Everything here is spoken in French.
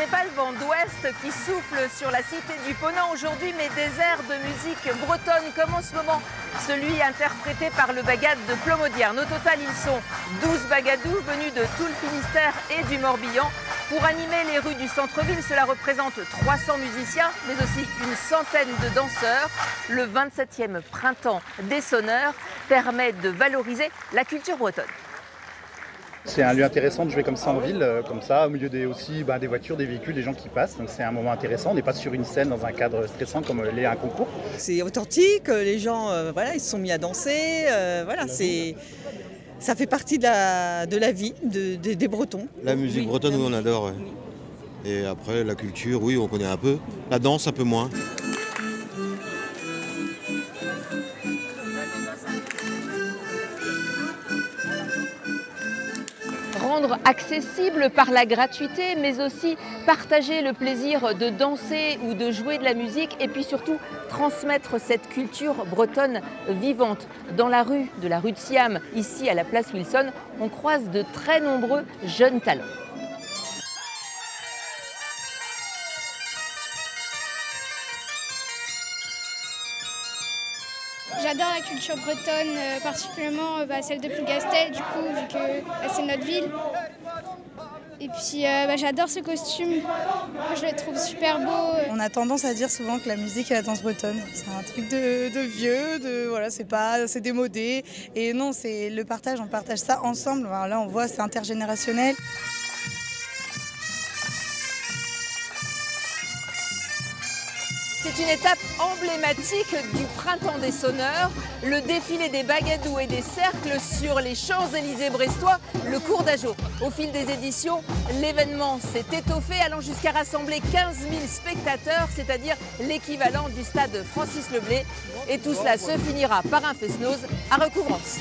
n'est pas le vent d'ouest qui souffle sur la cité du Ponant aujourd'hui, mais des airs de musique bretonne, comme en ce moment celui interprété par le Bagad de Plomodierne. Au total, ils sont 12 bagadous venus de tout le Finistère et du Morbihan. Pour animer les rues du centre-ville, cela représente 300 musiciens, mais aussi une centaine de danseurs. Le 27e printemps des sonneurs permet de valoriser la culture bretonne. C'est un lieu intéressant de jouer comme ça en ville, comme ça, au milieu des voitures, des véhicules, des gens qui passent. Donc c'est un moment intéressant. On n'est pas sur une scène dans un cadre stressant comme l'est un concours. C'est authentique, les gens ils se sont mis à danser. Ça fait partie de la vie des Bretons. La musique bretonne, oui, on adore. Ouais. Et après, la culture, oui, on connaît un peu. La danse, un peu moins. Rendre accessible par la gratuité, mais aussi partager le plaisir de danser ou de jouer de la musique, et puis surtout transmettre cette culture bretonne vivante. Dans la rue de Siam, ici à la place Wilson, on croise de très nombreux jeunes talents. J'adore la culture bretonne, particulièrement celle de Plougastel, du coup, vu que c'est notre ville. Et puis j'adore ce costume, moi, je le trouve super beau. On a tendance à dire souvent que la musique est la danse bretonne. C'est un truc de vieux, c'est démodé. Et non, c'est le partage, on partage ça ensemble. Alors là, on voit, c'est intergénérationnel. C'est une étape emblématique du printemps des sonneurs, le défilé des bagadous et des cercles sur les Champs-Élysées brestois, le cours d'Ageot. Au fil des éditions, l'événement s'est étoffé, allant jusqu'à rassembler 15 000 spectateurs, c'est-à-dire l'équivalent du stade Francis Leblay. Et tout cela se finira par un fest-noz à Recouvrance.